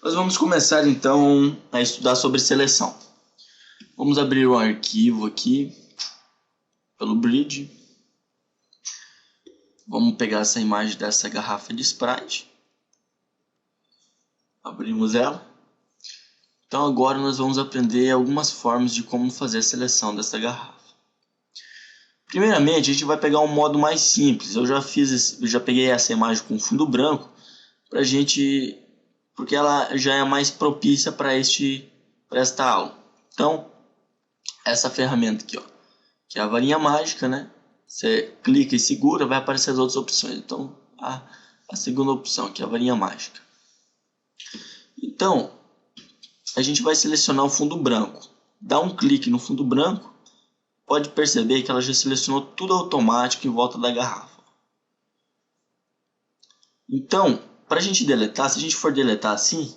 Nós vamos começar então a estudar sobre seleção. Vamos abrir um arquivo aqui pelo Bridge. Vamos pegar essa imagem dessa garrafa de Sprite. Abrimos ela. Então agora nós vamos aprender algumas formas de como fazer a seleção dessa garrafa. Primeiramente, a gente vai pegar um modo mais simples. Eu já peguei essa imagem com fundo branco porque ela já é mais propícia para esta aula. Então, essa ferramenta aqui, ó, que é a varinha mágica, né? Você clica e segura, vai aparecer as outras opções. Então, a segunda opção, que é a varinha mágica. Então, a gente vai selecionar o fundo branco. Dá um clique no fundo branco, pode perceber que ela já selecionou tudo automático em volta da garrafa. Então, para a gente deletar, se a gente for deletar assim,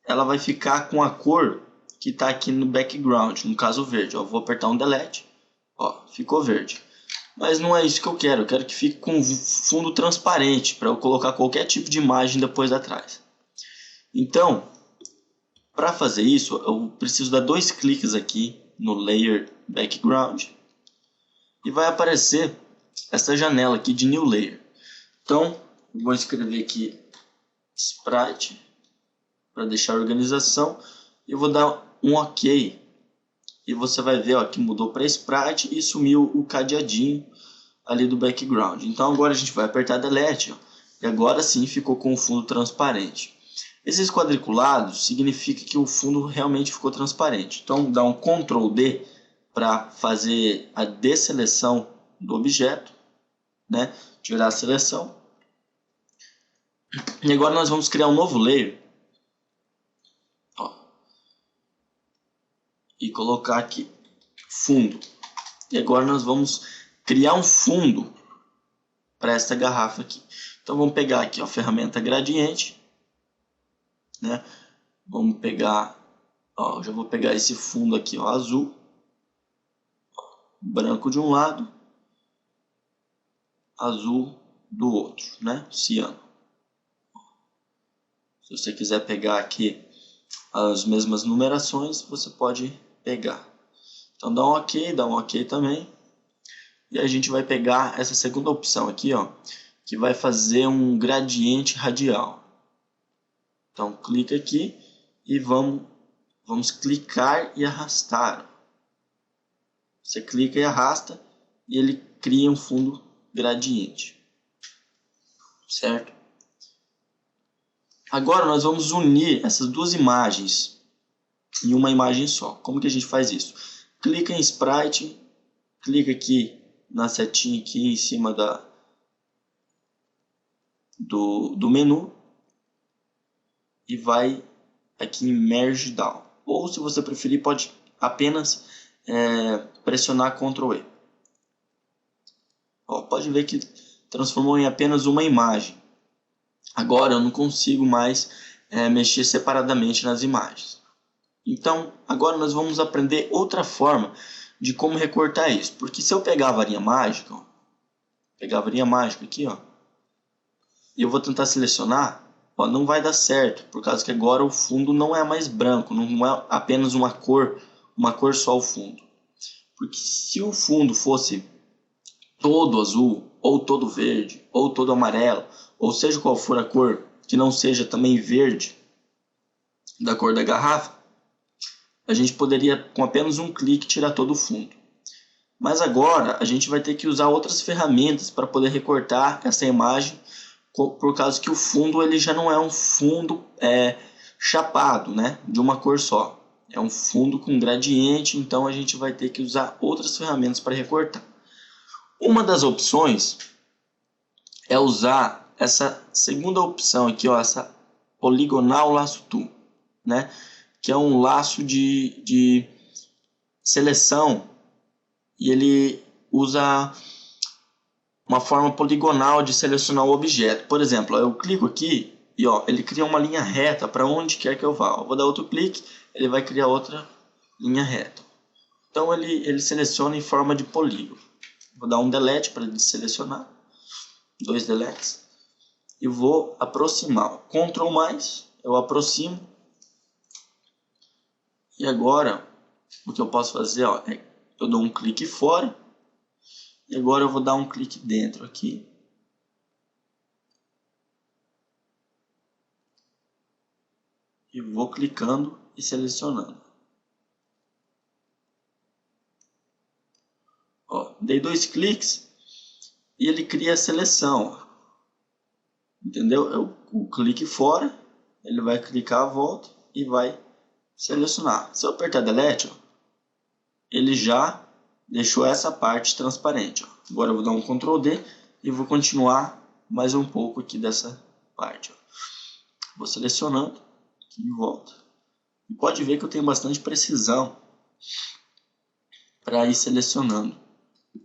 ela vai ficar com a cor que está aqui no background, no caso verde. Ó, vou apertar um delete, ó, ficou verde. Mas não é isso que eu quero que fique com fundo transparente, para eu colocar qualquer tipo de imagem depois atrás. Então, para fazer isso, eu preciso dar 2 cliques aqui no Layer Background e vai aparecer essa janela aqui de New Layer. Então, eu vou escrever aqui Sprite para deixar a organização e vou dar um OK. E você vai ver, ó, que mudou para Sprite e sumiu o cadeadinho ali do background. Então agora a gente vai apertar Delete, ó, e agora sim ficou com o fundo transparente. Esses quadriculados significa que o fundo realmente ficou transparente. Então dá um Ctrl D para fazer a desseleção do objeto, né? Tirar a seleção. E agora nós vamos criar um novo layer, ó, e colocar aqui fundo. E agora nós vamos criar um fundo para essa garrafa aqui. Então vamos pegar aqui, ó, a ferramenta gradiente, né? Vamos pegar, ó, já vou pegar esse fundo aqui, ó, azul, branco de um lado, azul do outro, né? Ciano. Se você quiser pegar aqui as mesmas numerações, você pode pegar. Então dá um OK também. E a gente vai pegar essa segunda opção aqui, ó, que vai fazer um gradiente radial. Então clica aqui e vamos clicar e arrastar. Você clica e arrasta e ele cria um fundo gradiente. Certo? Agora nós vamos unir essas duas imagens em uma imagem só. Como que a gente faz isso? Clica em Sprite, clica aqui na setinha aqui em cima do menu e vai aqui em Merge Down. Ou se você preferir, pode apenas pressionar Ctrl E. Ó, pode ver que transformou em apenas uma imagem. Agora eu não consigo mais mexer separadamente nas imagens. Então, agora nós vamos aprender outra forma de como recortar isso. Porque se eu pegar a varinha mágica, ó, pegar a varinha mágica aqui, ó, e eu vou tentar selecionar, ó, não vai dar certo, por causa que agora o fundo não é mais branco, não é apenas uma cor só o fundo. Porque se o fundo fosse todo azul, ou todo verde, ou todo amarelo, ou seja qual for a cor, que não seja também verde, da cor da garrafa, a gente poderia com apenas um clique tirar todo o fundo. Mas agora a gente vai ter que usar outras ferramentas para poder recortar essa imagem, por causa que o fundo ele já não é um fundo chapado, né, de uma cor só. É um fundo com gradiente, então a gente vai ter que usar outras ferramentas para recortar. Uma das opções é usar essa segunda opção aqui, ó, essa Polygonal Lasso Tool, né, que é um laço de seleção e ele usa uma forma poligonal de selecionar o objeto. Por exemplo, eu clico aqui e ó, ele cria uma linha reta para onde quer que eu vá. Eu vou dar outro clique, ele vai criar outra linha reta. Então ele seleciona em forma de polígono. Vou dar um delete para selecionar, 2 deletes, e vou aproximar. Ctrl+, eu aproximo E agora, o que eu posso fazer, ó, é eu dou um clique fora. E agora eu vou dar um clique dentro aqui. E vou clicando e selecionando. Ó, dei 2 cliques e ele cria a seleção. Ó. Entendeu? Eu clique fora, ele vai clicar a volta e vai selecionar. Se eu apertar Delete, ó, ele já deixou essa parte transparente. Ó. Agora eu vou dar um Ctrl D e vou continuar mais um pouco aqui dessa parte. Ó. Vou selecionando aqui em volta. E pode ver que eu tenho bastante precisão para ir selecionando.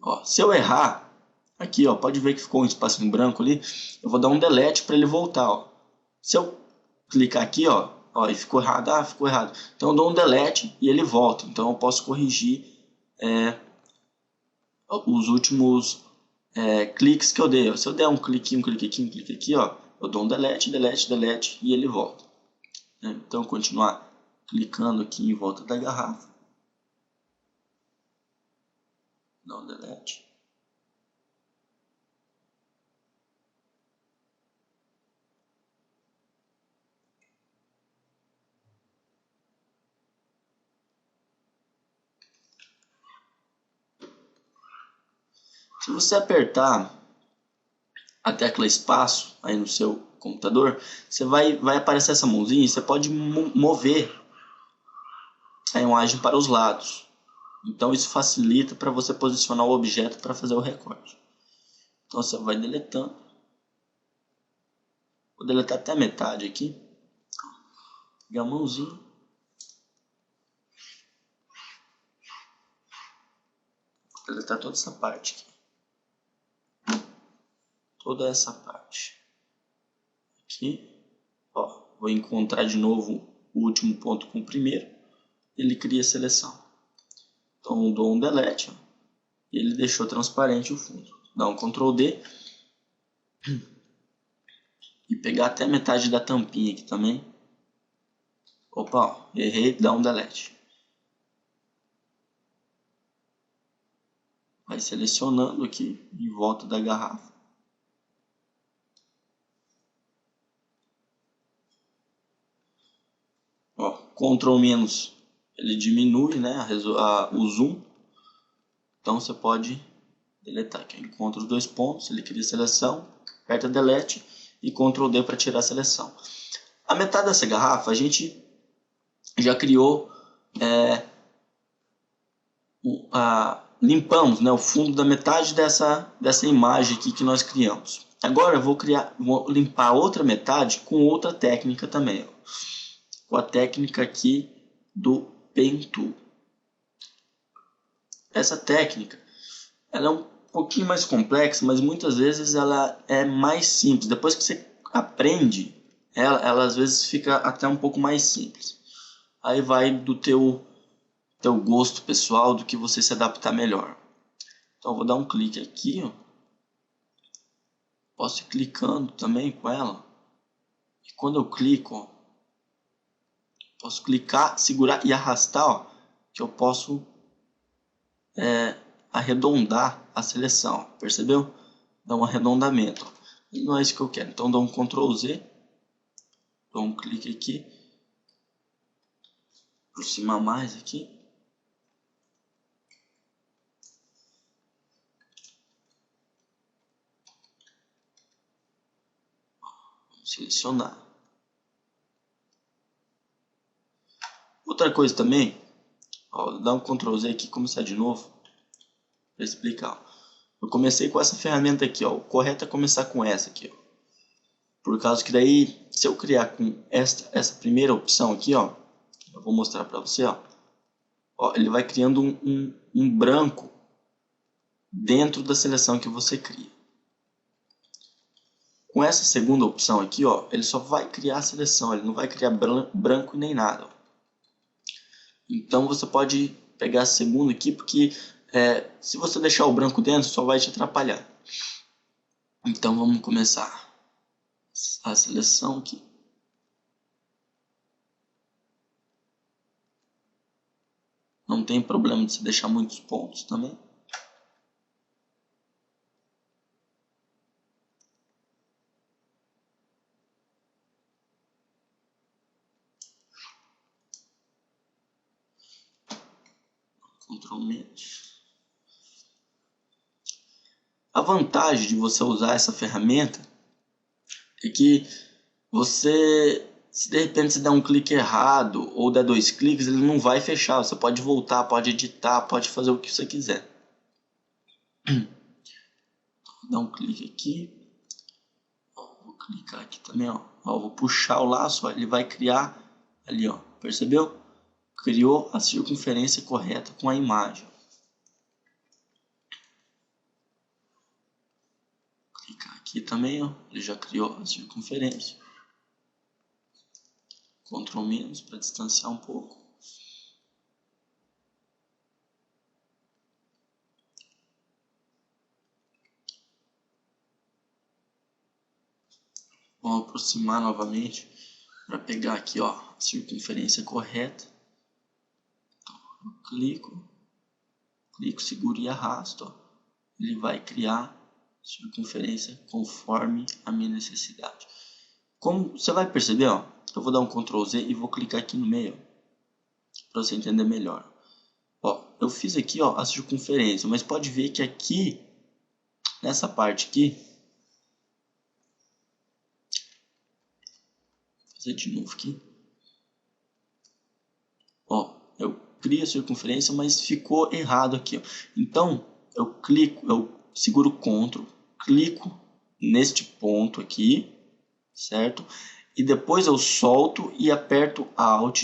Ó, se eu errar, aqui ó, pode ver que ficou um espaço em branco ali, eu vou dar um delete para ele voltar. Ó. Se eu clicar aqui, ó, e ficou errado, ficou errado. Então eu dou um delete e ele volta. Então eu posso corrigir os últimos cliques que eu dei. Ó. Se eu der um clique aqui, ó, eu dou um delete, delete, delete e ele volta. Então continuar clicando aqui em volta da garrafa. Dá um delete. Se você apertar a tecla espaço aí no seu computador, você vai aparecer essa mãozinha e você pode mover a imagem para os lados. Então isso facilita para você posicionar o objeto para fazer o recorte. Então você vai deletando. Vou deletar até a metade aqui. Pegar a mãozinha. Vou deletar toda essa parte aqui. Toda essa parte. Aqui. Ó, vou encontrar de novo o último ponto com o primeiro. Ele cria a seleção. Então eu dou um delete. Ó, e ele deixou transparente o fundo. Dá um Ctrl D. E pegar até a metade da tampinha aqui também. Opa, ó, errei, dá um delete. Vai selecionando aqui em volta da garrafa. Ó, Ctrl menos, ele diminui, né, o zoom. Então você pode deletar aqui. Encontra os 2 pontos, ele cria a seleção, aperta Delete e Ctrl D para tirar a seleção. A metade dessa garrafa a gente já criou, limpamos, né, o fundo da metade dessa imagem aqui que nós criamos. Agora eu vou limpar a outra metade com outra técnica também, ó, com a técnica aqui do Pen Tool. Essa técnica ela é um pouquinho mais complexa, mas muitas vezes ela é mais simples. Depois que você aprende, ela às vezes fica até um pouco mais simples. Aí vai do teu gosto pessoal, do que você se adaptar melhor. Então eu vou dar um clique aqui, ó. Posso ir clicando também com ela. E quando eu clico, ó, posso clicar, segurar e arrastar, ó, que eu posso arredondar a seleção, percebeu? Dá um arredondamento. E não é isso que eu quero. Então dou um Ctrl Z, dou um clique aqui, aproximar mais aqui. Vamos selecionar. Outra coisa também, ó, dá um Ctrl Z aqui, começar de novo para explicar. Eu comecei com essa ferramenta aqui, ó. O correto é começar com essa aqui, ó. Por causa que daí, se eu criar com essa primeira opção aqui, ó, eu vou mostrar para você, ó. Ó, ele vai criando um branco dentro da seleção que você cria. Com essa segunda opção aqui, ó, ele só vai criar a seleção, ele não vai criar branco nem nada. Ó. Então você pode pegar a segunda aqui, porque se você deixar o branco dentro, só vai te atrapalhar. Então vamos começar a seleção aqui. Não tem problema de se deixar muitos pontos também. Ctrl menos. A vantagem de você usar essa ferramenta é que você, se de repente você der um clique errado ou der 2 cliques, ele não vai fechar. Você pode voltar, pode editar, pode fazer o que você quiser. Vou dar um clique aqui. Vou clicar aqui também, ó. Vou puxar o laço, ó, ele vai criar ali, ó. Percebeu? Criou a circunferência correta com a imagem. Clicar aqui também, ó. Ele já criou a circunferência. Ctrl menos para distanciar um pouco. Vamos aproximar novamente para pegar aqui, ó, a circunferência correta. Eu clico, seguro e arrasto, ó. Ele vai criar circunferência conforme a minha necessidade. Como você vai perceber, ó, eu vou dar um Ctrl Z e vou clicar aqui no meio para você entender melhor. Ó, eu fiz aqui, ó, a circunferência, mas pode ver que aqui nessa parte aqui, vou fazer de novo aqui. Ó, eu crio a circunferência, mas ficou errado aqui, ó. Então eu clico, eu seguro Ctrl, clico neste ponto aqui, certo? E depois eu solto e aperto Alt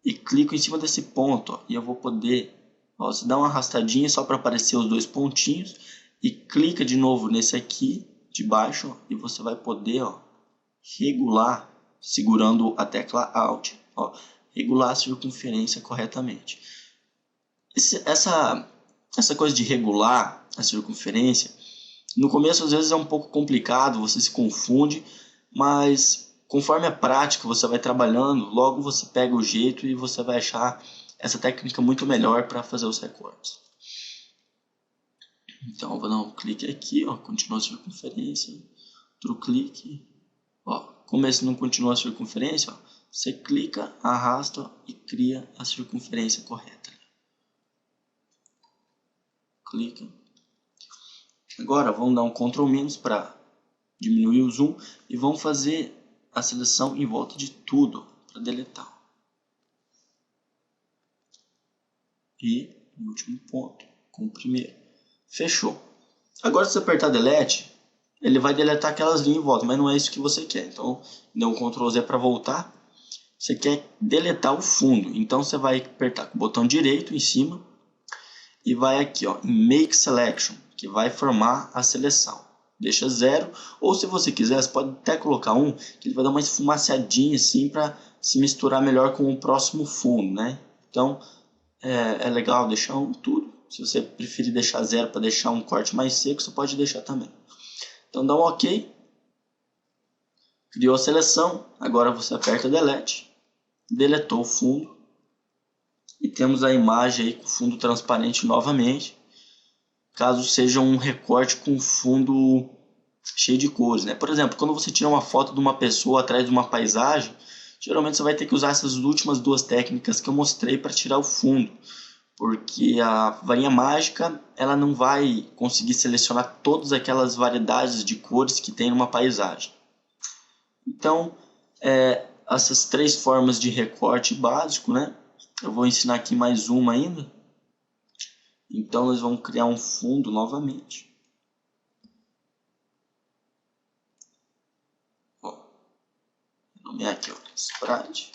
e clico em cima desse ponto, ó, e eu vou poder, ó, você dá uma arrastadinha só para aparecer os dois pontinhos e clica de novo nesse aqui de baixo, ó, e você vai poder, ó, regular segurando a tecla Alt, ó, regular a circunferência corretamente. Essa coisa de regular a circunferência, no começo às vezes é um pouco complicado, você se confunde, mas conforme a prática você vai trabalhando, logo você pega o jeito e você vai achar essa técnica muito melhor para fazer os recortes. Então eu vou dar um clique aqui, ó, continua a circunferência, outro clique, ó, como esse não continua a circunferência, ó, você clica, arrasta, ó, e cria a circunferência correta. Clica. Agora vamos dar um Ctrl menos para diminuir o zoom e vamos fazer a seleção em volta de tudo para deletar. E no último ponto, com o primeiro. Fechou. Agora se você apertar Delete, ele vai deletar aquelas linhas em volta, mas não é isso que você quer. Então, dê um Ctrl Z para voltar. Você quer deletar o fundo, então você vai apertar com o botão direito em cima e vai aqui, ó, em Make Selection, que vai formar a seleção. Deixa 0, ou se você quiser, você pode até colocar 1, que ele vai dar uma esfumaçadinha assim para se misturar melhor com o próximo fundo, né? Então é legal deixar tudo. Se você preferir deixar 0 para deixar um corte mais seco, você pode deixar também. Então dá um OK. Criou a seleção, agora você aperta Delete, deletou o fundo e temos a imagem aí com fundo transparente novamente. Caso seja um recorte com fundo cheio de cores, né? Por exemplo, quando você tira uma foto de uma pessoa atrás de uma paisagem, geralmente você vai ter que usar essas últimas duas técnicas que eu mostrei para tirar o fundo, porque a varinha mágica ela não vai conseguir selecionar todas aquelas variedades de cores que tem numa paisagem. Então, essas três formas de recorte básico, né? Eu vou ensinar aqui mais uma ainda. Então nós vamos criar um fundo novamente. Ó, nomear aqui, ó, Sprite.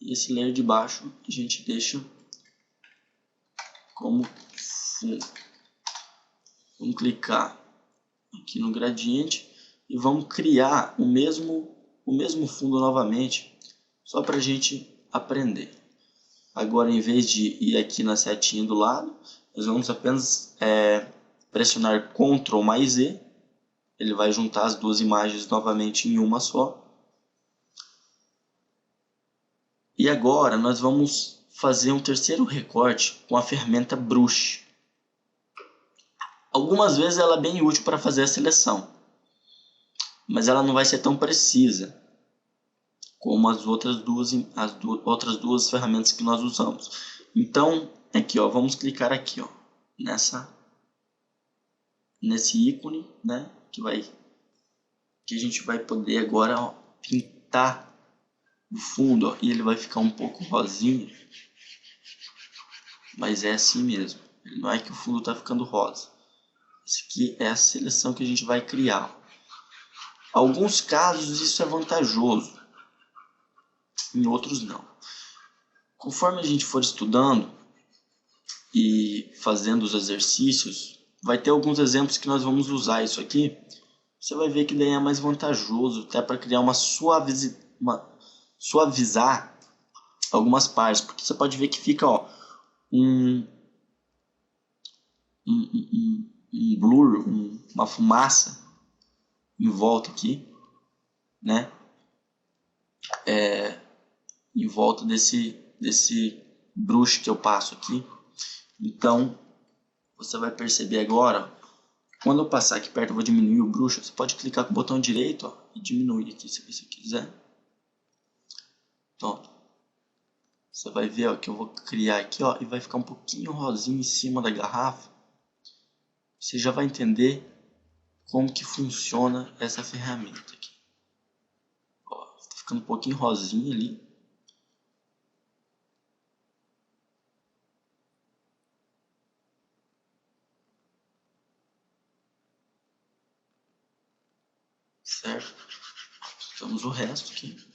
E esse layer de baixo a gente deixa como fundo. Vamos clicar aqui no gradiente e vamos criar o mesmo fundo novamente, só para a gente aprender. Agora, em vez de ir aqui na setinha do lado, nós vamos apenas pressionar Ctrl mais Z. Ele vai juntar as duas imagens novamente em uma só. E agora nós vamos fazer um terceiro recorte com a ferramenta Brush. Algumas vezes ela é bem útil para fazer a seleção, mas ela não vai ser tão precisa como as outras duas ferramentas que nós usamos. Então, aqui, ó, vamos clicar aqui, ó, nesse ícone, né, que a gente vai poder agora, ó, pintar o fundo, ó, e ele vai ficar um pouco rosinha, mas é assim mesmo. Não é que o fundo está ficando rosa. Essa aqui é a seleção que a gente vai criar. Em alguns casos isso é vantajoso, em outros não. Conforme a gente for estudando e fazendo os exercícios, vai ter alguns exemplos que nós vamos usar isso aqui. Você vai ver que daí é mais vantajoso, até para criar suavizar algumas partes, porque você pode ver que fica, ó, um blur, uma fumaça em volta aqui, né? Em volta desse brush que eu passo aqui. Então, você vai perceber agora, quando eu passar aqui perto, eu vou diminuir o brush. Você pode clicar com o botão direito, ó, e diminuir aqui se você quiser. Então, você vai ver, ó, que eu vou criar aqui, ó, e vai ficar um pouquinho rosinho em cima da garrafa. Você já vai entender como que funciona essa ferramenta aqui. Ó, tá ficando um pouquinho rosinho ali. Certo? Temos o resto aqui.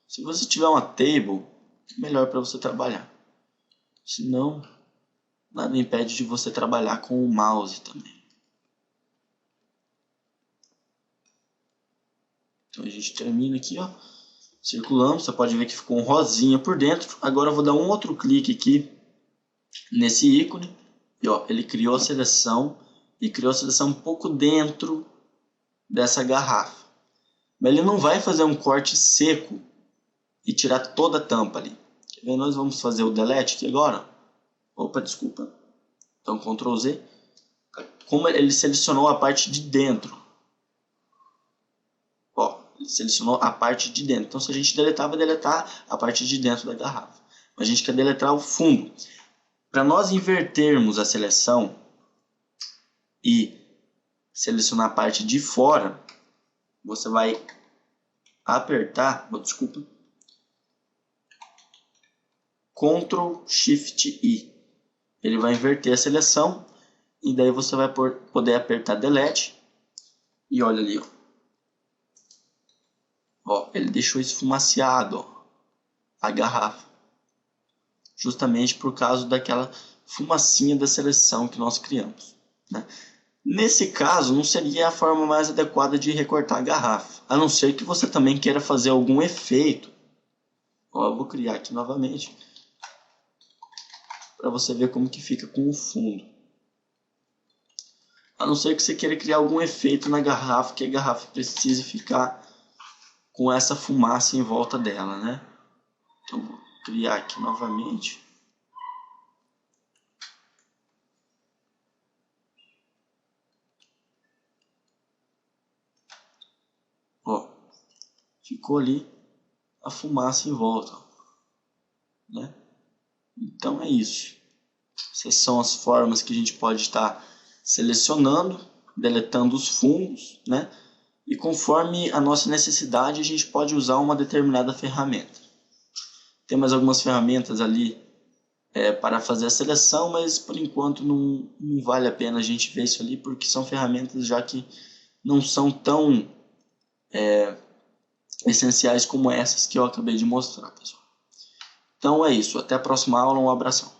Se você tiver uma table, melhor para você trabalhar. Se não, nada impede de você trabalhar com o mouse também. Então a gente termina aqui, ó, circulando. Você pode ver que ficou um rosinha por dentro. Agora eu vou dar um outro clique aqui nesse ícone. E ó, ele criou a seleção. E criou a seleção um pouco dentro dessa garrafa. Mas ele não vai fazer um corte seco e tirar toda a tampa ali. Quer ver? Nós vamos fazer o delete aqui agora. Opa, desculpa. Então, Ctrl Z. Como ele selecionou a parte de dentro. Ó, ele selecionou a parte de dentro. Então, se a gente deletar, vai deletar a parte de dentro da garrafa. Mas a gente quer deletar o fundo. Para nós invertermos a seleção e selecionar a parte de fora, você vai apertar, desculpa, Ctrl Shift I. Ele vai inverter a seleção e daí você vai poder apertar Delete e olha ali, ó. Ó, ele deixou esfumaciado, ó, a garrafa, justamente por causa daquela fumacinha da seleção que nós criamos, né? Nesse caso, não seria a forma mais adequada de recortar a garrafa, a não ser que você também queira fazer algum efeito. Ó, eu vou criar aqui novamente para você ver como que fica com o fundo. A não ser que você queira criar algum efeito na garrafa, que a garrafa precise ficar com essa fumaça em volta dela, né? Então, vou criar aqui novamente. Ó, ficou ali a fumaça em volta, né? Então é isso. Essas são as formas que a gente pode estar selecionando, deletando os fundos, né? E conforme a nossa necessidade, a gente pode usar uma determinada ferramenta. Tem mais algumas ferramentas ali para fazer a seleção, mas por enquanto não vale a pena a gente ver isso ali, porque são ferramentas já que não são tão essenciais como essas que eu acabei de mostrar, pessoal. Então é isso. Até a próxima aula. Um abração.